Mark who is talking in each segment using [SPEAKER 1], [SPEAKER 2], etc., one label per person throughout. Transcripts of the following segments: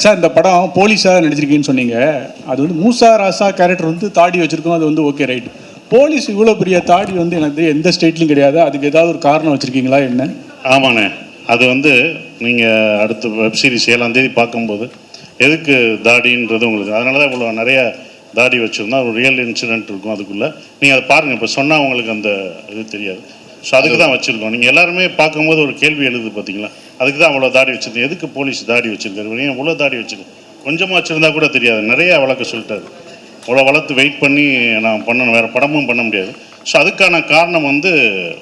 [SPEAKER 1] Sir இந்த படம் போலீஸாக நடிச்சிருக்கீங்கன்னு சொன்னீங்க. அது வந்து மூசா ராசா கேரக்டர் வந்து தாடி வச்சுருக்கோம், அது வந்து ஓகே ரைட். போலீஸ் இவ்வளோ பெரிய தாடி வந்து எனக்கு எந்த ஸ்டேட்லையும் கிடையாது. அதுக்கு ஏதாவது ஒரு காரணம் வச்சுருக்கீங்களா என்ன?
[SPEAKER 2] ஆமாண்ணே, அது வந்து நீங்கள் அடுத்த வெப்சீரிஸ் 7ஆம் தேதி பார்க்கும்போது எதுக்கு தாடின்றது உங்களுக்கு, அதனால தான் இவ்வளோ நிறைய தாடி வச்சுருந்தா ஒரு ரியல் இன்சிடென்ட் இருக்கும் அதுக்குள்ளே. நீங்கள் அதை பாருங்கள், இப்போ சொன்னால் உங்களுக்கு அந்த இது தெரியாது. ஸோ அதுக்கு தான் வச்சுருக்கோம். நீங்கள் எல்லாருமே பார்க்கும்போது ஒரு கேள்வி எழுது பார்த்தீங்களா, அதுக்கு தான் அவ்வளோ தாடி வச்சுருக்கேன். எதுக்கு போலீஸ் தாடி வச்சுருக்காரு, ஏன் இவ்வளோ தாடி வச்சுருக்கேன், கொஞ்சமாக வச்சுருந்தா கூட தெரியாது, நிறையா வளர்க்க சொல்லிட்டாரு. அவ்வளோ வளர்த்து வெயிட் பண்ணி நான் பண்ணணும், வேறு படமும் பண்ண முடியாது. ஸோ அதுக்கான காரணம் வந்து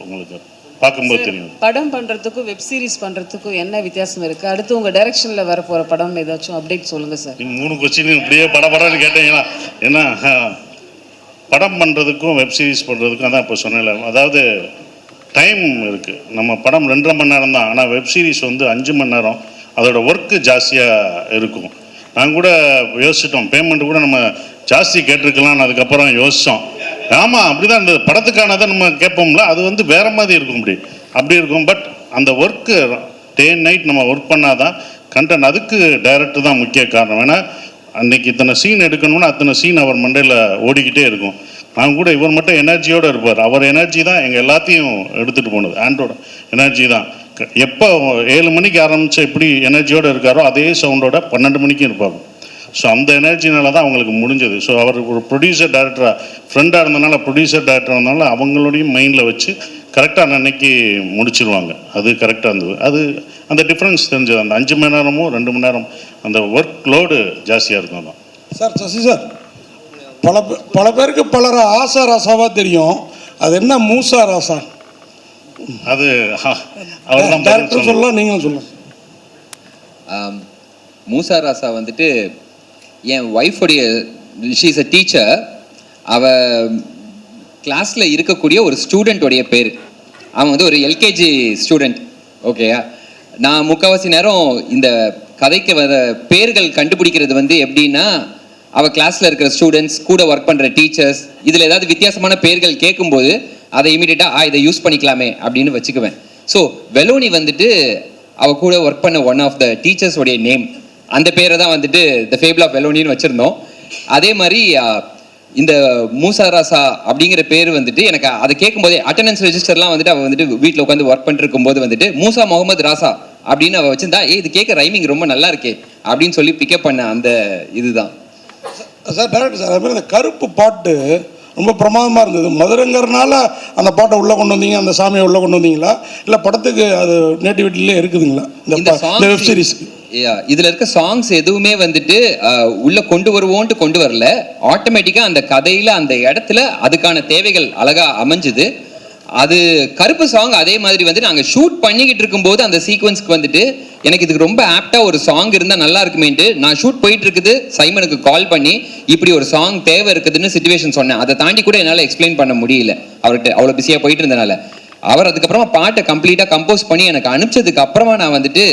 [SPEAKER 2] உங்களுக்கு பார்க்கும்போது தெரியும்.
[SPEAKER 3] படம் பண்ணுறதுக்கும் வெப் சீரிஸ் பண்ணுறதுக்கும் என்ன வித்தியாசம் இருக்குது? அடுத்து உங்கள் டைரக்ஷனில் வர போகிற படம் ஏதாச்சும் அப்டேட் சொல்லுங்கள் சார்.
[SPEAKER 2] நீங்கள் 3 கொஸ்டின் இப்படியே படம்னு கேட்டீங்களா? ஏன்னா படம் பண்ணுறதுக்கும் வெப் சீரிஸ் பண்ணுறதுக்கும் அதான் இப்போ சொன்னேன். அதாவது டைம் இருக்குது. நம்ம படம் 2.5 மணி நேரம் தான், ஆனால் வெப் சீரிஸ் வந்து 5 மணி நேரம். அதோட ஒர்க்கு ஜாஸ்தியாக இருக்கும். நாங்கள் கூட யோசிச்சிட்டோம், பேமெண்ட் கூட நம்ம ஜாஸ்தி கேட்டிருக்கலாம்னு அதுக்கப்புறம் யோசித்தோம். ஆமாம், அப்படி தான் இந்த படத்துக்கானதை நம்ம கேட்போம்ல, அது வந்து வேறு மாதிரி இருக்கும், அப்படி இருக்கும். பட் அந்த ஒர்க்கு டே அண்ட் நைட் நம்ம ஒர்க் பண்ணால் தான் கண்டென்ட். அதுக்கு டைரக்டர் தான் முக்கிய காரணம். ஏன்னா அன்றைக்கி இத்தனை சீன் எடுக்கணும்னா அத்தனை சீன் அவர் மண்டையில் ஓடிக்கிட்டே இருக்கும். நான் கூட இவர் மட்டும் எனர்ஜியோடு இருப்பார். அவர் எனர்ஜி தான் எங்கள் எல்லாத்தையும் எடுத்துகிட்டு போனது. ஆண்டோட எனர்ஜி தான். எப்போ 7 மணிக்கு ஆரம்பித்து எப்படி எனர்ஜியோடு இருக்காரோ அதே சவுண்டோட 12 மணிக்கும் இருப்பார். ஸோ அந்த எனர்ஜினால தான் அவங்களுக்கு முடிஞ்சது. ஸோ அவர் ஒரு ப்ரொடியூசர் டைரக்டராக ஃப்ரெண்டாக இருந்தனால, ப்ரொடியூசர் டைரக்டராக இருந்தனால அவங்களோடையும் மைண்டில் வச்சு கரெக்டாக அன்னைக்கு முடிச்சிருவாங்க. அது கரெக்டாக இருந்தது. அது அந்த டிஃப்ரென்ஸ் தெரிஞ்சது. அந்த 5 மணி நேரமும் 2 மணி நேரம் அந்த ஒர்க் லோடு ஜாஸ்தியாக இருக்கும் தான்.
[SPEAKER 4] சார் சசி சார், பல பேருக்கு பலர் ஆசா ராசாவாக தெரியும். அது என்ன மூசா ராசா?
[SPEAKER 2] அது அவர் தான்
[SPEAKER 4] டேரக்டர் சொல்லலாம், நீங்களும் சொல்லலாம்.
[SPEAKER 5] மூசா ராசா வந்துட்டு என் ஒய்ஃபுடைய, ஷீ இஸ் அ டீச்சர். அவள் கிளாஸில் இருக்கக்கூடிய ஒரு ஸ்டூடெண்ட்டோடைய பேர். அவன் வந்து ஒரு எல்கேஜி ஸ்டூடெண்ட். ஓகேயா, நான் முக்கால்வாசி நேரம் இந்த கதைக்கு வர பேர்கள் கண்டுபிடிக்கிறது வந்து எப்படின்னா, அவள் கிளாஸில் இருக்கிற ஸ்டூடெண்ட்ஸ் கூட ஒர்க் பண்ணுற டீச்சர்ஸ் இதில் ஏதாவது வித்தியாசமான பேர்கள் கேட்கும்போது அதை இமீடியட்டாக இதை யூஸ் பண்ணிக்கலாமே அப்படின்னு வச்சுக்குவேன். ஸோ வெலோனி வந்துட்டு அவள் கூட ஒர்க் பண்ண ஒன் ஆஃப் த டீச்சர்ஸோடைய நேம். அந்த பேரை தான் வந்துட்டு த ஃபேபிள் ஆஃப் வெலோனின்னு வச்சுருந்தோம். அதே மாதிரி இந்த மூசா ராசா அப்படிங்கிற பேர் வந்துட்டு எனக்கு அதை கேட்கும்போதே அட்டண்டன்ஸ் ரெஜிஸ்டர்லாம் வந்துட்டு அவள் வந்துட்டு வீட்டில் உட்காந்து ஒர்க் பண்ணிட்டு இருக்கும்போது வந்துட்டு மூசா முகமது ராசா அப்படின்னு அவள் வச்சுருந்தா, இது கேட்க ரைமிங் ரொம்ப நல்லா இருக்கே அப்படின்னு சொல்லி பிக்கப் பண்ண அந்த இதுதான்
[SPEAKER 4] சார். டேரக்டர் சார், அதுமாதிரி அந்த கருப்பு பாட்டு ரொம்ப பிரமாதமாக இருந்தது. மதுரைங்கிறனால அந்த பாட்டை உள்ளே கொண்டு வந்தீங்க, அந்த சாமியை உள்ளே கொண்டு வந்தீங்களா, இல்லை படத்துக்கு அது நேட்டிவிட்டிலே இருக்குதுங்களா இந்த வெப் சீரிஸ்க்கு?
[SPEAKER 5] இதில் இருக்க சாங்ஸ் எதுவுமே வந்துட்டு உள்ளே கொண்டு வருவோன்ட்டு கொண்டு வரல. ஆட்டோமேட்டிக்காக அந்த கதையில் அந்த இடத்துல அதுக்கான தேவைகள் அழகாக அமைஞ்சுது. அது கருப்பு சாங் அதே மாதிரி வந்து நாங்கள் ஷூட் பண்ணிக்கிட்டு இருக்கும்போது அந்த சீக்வன்ஸ்க்கு வந்துட்டு எனக்கு இதுக்கு ரொம்ப ஆப்டாக ஒரு சாங் இருந்தால் நல்லா இருக்குமேன்ட்டு நான் ஷூட் போயிட்டு இருக்குது சைமனுக்கு கால் பண்ணி இப்படி ஒரு சாங் தேவை இருக்குதுன்னு சிச்சுவேஷன் சொன்னேன். அதை தாண்டி கூட என்னால் எக்ஸ்பிளைன் பண்ண முடியல அவர்கிட்ட, அவ்வளோ பிஸியாக போயிட்டு இருந்தனால. அவர் அதுக்கப்புறமா பாட்டை கம்ப்ளீட்டாக கம்போஸ் பண்ணி எனக்கு அனுப்பிச்சதுக்கு அப்புறமா நான் வந்துட்டு,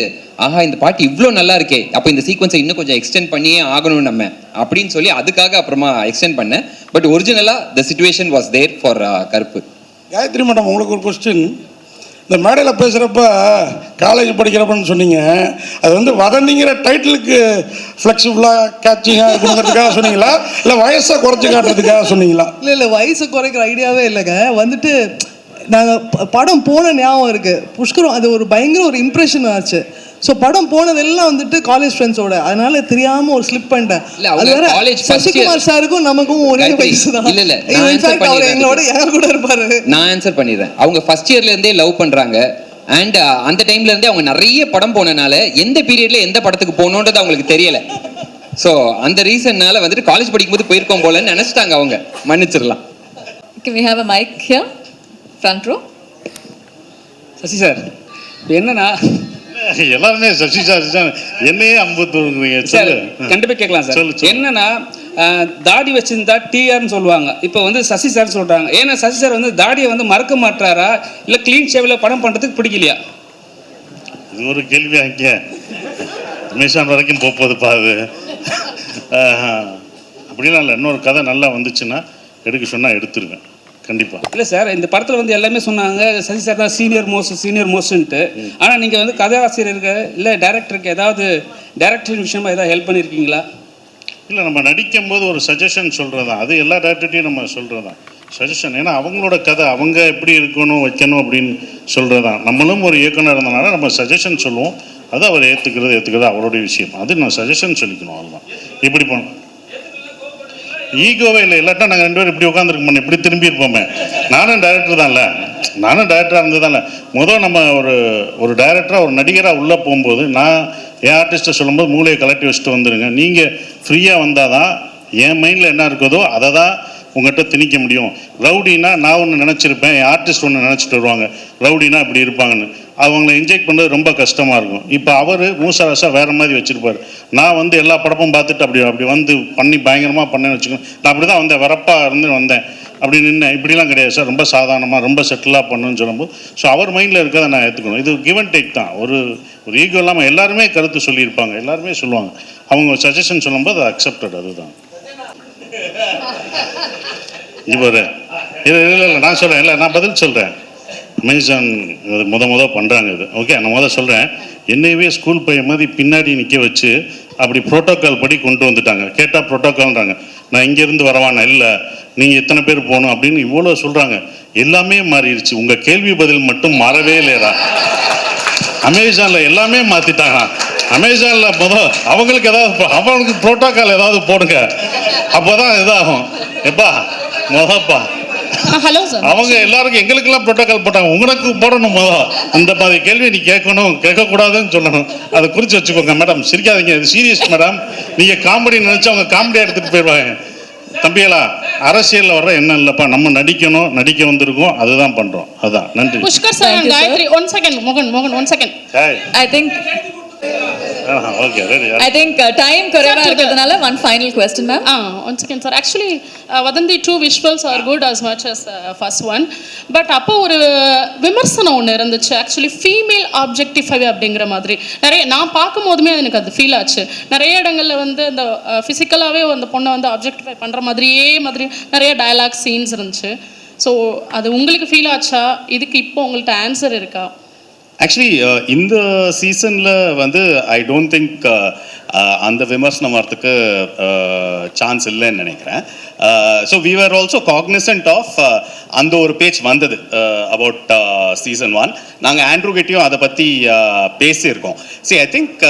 [SPEAKER 5] ஆஹா இந்த பாட்டு இவ்வளோ நல்லா இருக்கே, அப்போ இந்த சீக்வன்ஸை இன்னும் கொஞ்சம் எக்ஸ்டெண்ட் பண்ணியே ஆகணும் நம்ம அப்படின்னு சொல்லி அதுக்காக அப்புறமா எக்ஸ்டெண்ட் பண்ணேன். பட் ஒரிஜினலாக the situation was there for கருப்பு.
[SPEAKER 4] காயத்ரி மேடம், உங்களுக்கு ஒரு கொஸ்டின். இந்த மேடையில் பேசுகிறப்ப காலேஜ் படிக்கிறப்பன்னு சொன்னீங்க, அது வந்து வதந்திங்கிற டைட்டிலுக்கு ஃப்ளெக்சிபிளாக கேட்சிங்காக இருக்கணுங்கிறதுக்காக சொன்னீங்களா, இல்லை வயசை குறைச்சி காட்டுறதுக்காக சொன்னீங்களா?
[SPEAKER 6] இல்லை வயசை குறைக்கிற ஐடியாவே இல்லைங்க. வந்துட்டு நாங்கள் படம் போன ஞாபகம் இருக்குது. புஷ்கரம் அது ஒரு பயங்கர ஒரு இம்ப்ரெஷன் ஆச்சு. ஸோ படம் போனதெல்லாம் வந்துட்டு காலேஜ் ஃப்ரெண்ட்ஸோட, அதனால தெரியாமல் ஒரு ஸ்லிப் பண்ணிட்டேன். அது வேற சசிகுமார் சாருக்கும் நமக்கும் ஒரே வயசு தான்.
[SPEAKER 5] இல்லை
[SPEAKER 6] அவர் எங்களோட யார் கூட இருப்பாரு.
[SPEAKER 5] நான் ஆன்சர் பண்ணிடுறேன். அவங்க ஃபர்ஸ்ட் இயர்லேருந்தே லவ் பண்ணுறாங்க. அண்ட் அந்த டைம்லேருந்தே அவங்க நிறைய படம் போனனால எந்த பீரியடில் எந்த படத்துக்கு போகணுன்றது அவங்களுக்கு தெரியலை. ஸோ அந்த ரீசன்னால வந்துட்டு காலேஜ் படிக்கும்போது போயிருக்கோம் போலன்னு நினச்சிட்டாங்க அவங்க. மன்னிச்சிடலாம்.
[SPEAKER 3] Can we have a mic here? Front row.
[SPEAKER 7] Sasi sir, என்னன்னா
[SPEAKER 2] எல்லாருமே சசி சார் என்னையே அம்புத்துறீங்க
[SPEAKER 7] சார், கண்டிப்பாக கேட்கலாம் சார். என்னன்னா தாடி வச்சிருந்தா டிஆர்னு சொல்லுவாங்க, இப்போ வந்து சசி சார் சொல்கிறாங்க. ஏன்னா சசி சார் வந்து தாடியை வந்து மறக்க மாட்டாரா, இல்லை க்ளீன் ஷேவில் படம் பண்ணுறதுக்கு பிடிக்கலையா?
[SPEAKER 2] இது ஒரு கேள்வி. அங்கே அமேசான் வரைக்கும் போகுதுப்பா அது. அப்படிலாம் இல்லை. இன்னொரு கதை நல்லா வந்துச்சுன்னா எடுக்க சொன்னால் எடுத்துருவேன். கண்டிப்பாக.
[SPEAKER 7] இல்லை சார், இந்த படத்தில் வந்து எல்லாமே சொன்னாங்க சசி சார் தான் சீனியர் மோஸ்ட்ன்ட்டு. ஆனால் நீங்கள் வந்து கதாசிரியருக்கு இல்லை டைரக்டருக்கு ஏதாவது டைரக்டர் விஷயமா ஏதாவது ஹெல்ப் பண்ணியிருக்கீங்களா?
[SPEAKER 2] இல்லை, நம்ம நடிக்கும் போது ஒரு சஜஷன் சொல்கிறது தான், அது எல்லா டேரக்டர்ட்டையும் நம்ம சொல்கிறது தான் சஜஷன். ஏன்னா அவங்களோட கதை அவங்க எப்படி இருக்கணும் வைக்கணும் அப்படின்னு சொல்கிறது தான். நம்மளும் ஒரு இயக்குனர் இருந்தனால நம்ம சஜஷன் சொல்லுவோம், அது அவர் ஏற்றுக்கிறது அவருடைய விஷயம். அது நான் சஜஷன் சொல்லிக்கணும், அவ்வளோதான். இப்படி பண்ணணும், ஈகோவே இல்லை. இல்லாட்டா நாங்கள் 2 பேரும் இப்படி உட்காந்துருக்க மாட்டோம், இப்படி திரும்பி இருப்போமே. நானும் டைரக்டர் தான்ல, நானும் டைரக்டராக இருந்ததான்ல. முதல் நம்ம ஒரு டைரக்டராக ஒரு நடிகராக உள்ளே போகும்போது நான் என் ஆர்டிஸ்ட்டை சொல்லும்போது மூளையை கலட்டி வச்சுட்டு வந்துடுங்க. நீங்கள் ஃப்ரீயாக வந்தால் தான் என் மைண்டில் என்ன இருக்குதோ அதை தான் உங்கள்கிட்ட திணிக்க முடியும். ரவுடினா நான் ஒன்று நினச்சிருப்பேன், என் ஆர்டிஸ்ட் ஒன்று நினச்சிட்டு வருவாங்க, ரவுடினா இப்படி இருப்பாங்கன்னு. அவங்கள இன்ஜெக்ட் பண்ணுறது ரொம்ப கஷ்டமாக இருக்கும். இப்போ அவர் மூசராசா வேறு மாதிரி வச்சுருப்பார். நான் வந்து எல்லா படமும் பார்த்துட்டு அப்படி வந்து பண்ணி பயங்கரமாக பண்ணேன்னு வச்சுக்கணும். நான் அப்படி தான் வந்தேன், வரப்பாக இருந்து வந்தேன், அப்படி நின்னேன். இப்படிலாம் கிடையாது சார், ரொம்ப சாதாரணமாக ரொம்ப செட்டிலாக பண்ணுன்னு சொல்லும்போது ஸோ அவர் மைண்டில் இருக்கிறத நான் ஏற்றுக்கணும். இது கிவ் அண்ட் டேக் தான். ஒரு ஈகோ இல்லாமல் எல்லாருமே கருத்து சொல்லியிருப்பாங்க, எல்லாருமே சொல்லுவாங்க. அவங்க சஜஷன் சொல்லும்போது அது அக்செப்டட், அதுதான். இவர் இல்லை நான் சொல்கிறேன், இல்லை நான் பதில் சொல்கிறேன். அமேசான் இது முத பண்ணுறாங்க இது. ஓகே, நான் சொல்கிறேன். என்னையவே ஸ்கூல் பையன் மாதிரி பின்னாடி நிற்க வச்சு அப்படி ப்ரோட்டோக்கால் படி கொண்டு வந்துட்டாங்க. கேட்டால் ப்ரோட்டோக்கால்ன்றாங்க. நான் இங்கேருந்து வரவானா, இல்லை நீங்கள் எத்தனை பேர் போகணும் அப்படின்னு இவ்வளோ சொல்கிறாங்க. எல்லாமே மாறிடுச்சு, உங்கள் கேள்வி பதில் மட்டும் மாறவே இல்லையா? அமேசானில் எல்லாமே மாற்றிட்டாங்க. அமேசானில் அவங்களுக்கு அவங்களுக்கு ப்ரோட்டோக்கால் ஏதாவது போடுங்க, அப்போ தான் இதாகும். எப்பா
[SPEAKER 8] ஹலோ சார்,
[SPEAKER 2] அவங்க எல்லாருக்கும் எங்களுக்கெல்லாம் ப்ரோட்டோக்கால் போட்டாங்க, உங்களுக்கு போடணும். இந்த மாதிரி கேள்வி நீ கேட்கக்கூடாதுன்னு சொல்லணும். அதை குறித்து வச்சுக்கோங்க. மேடம் சிரிக்காதீங்க, இது சீரியஸ் மேடம். நீங்கள் காமெடி நினச்சி அவங்க காமெடியாக எடுத்துகிட்டு போயிடுவாங்க. தம்பிகளா, அரசியலில் வர்ற என்ன இல்லைப்பா, நம்ம நடிக்க வந்திருக்கோம், அதுதான் பண்ணுறோம். அதுதான். நன்றி.
[SPEAKER 8] Pushkar sir and Gayatri, 1 second, மோகன் 1 second.
[SPEAKER 9] I think time குறைவா இருக்கிறதுனால one final question, ma'am.
[SPEAKER 8] 1 second sir. Actually, Vadanthi 2 visuals are good as much as first one. But அப்போ ஒரு விமர்சனம் ஒன்று இருந்துச்சு. ஆக்சுவலி ஃபீமேல் ஆப்ஜெக்டிஃபை அப்படிங்கிற மாதிரி நிறைய நான் பார்க்கும் போதுமே எனக்கு அது ஃபீல் ஆச்சு. நிறைய இடங்களில் வந்து அந்த ஃபிசிக்கலாகவே அந்த பொண்ணை வந்து ஆப்ஜெக்டிஃபை பண்ணுற மாதிரி நிறைய டயலாக் சீன்ஸ் இருந்துச்சு. ஸோ அது உங்களுக்கு ஃபீல் ஆச்சா? இதுக்கு இப்போ உங்கள்கிட்ட ஆன்சர் இருக்கா?
[SPEAKER 10] ஆக்சுவலி இந்த சீசனில் வந்து ஐ டோன்ட் திங்க் அந்த விமர்சனம் வரத்துக்கு சான்ஸ் இல்லைன்னு நினைக்கிறேன். So we are also cognizant of அந்த ஒரு பேஜ் வந்தது அபவுட் சீசன் 1. நாங்கள் ஆண்ட்ரூ கிட்டையும் அதை பற்றி பேசியிருக்கோம். சி ஐ திங்க்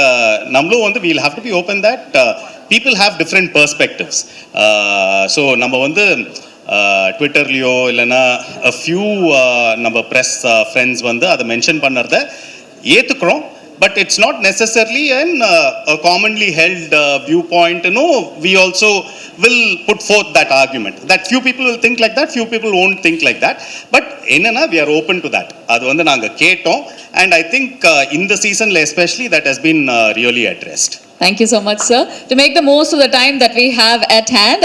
[SPEAKER 10] நம்மளும் வந்து we'll have to be open that people have different perspectives. So நம்ம வந்து ட்விட்டர்லேயோ இல்லைன்னா ஃபியூ நம்ம ப்ரெஸ் ஃப்ரெண்ட்ஸ் வந்து அதை மென்ஷன் பண்ணுறத ஏற்றுக்கிறோம். But it's not necessarily a commonly held viewpoint. We also will put forth that argument. That few people will think like that, few people won't think like that. But we are open to that. அது வந்து நாங்க கேட்டோம். And I think in the season especially that has been really addressed.
[SPEAKER 9] Thank you so much, sir. To make the most of the time that we have at hand,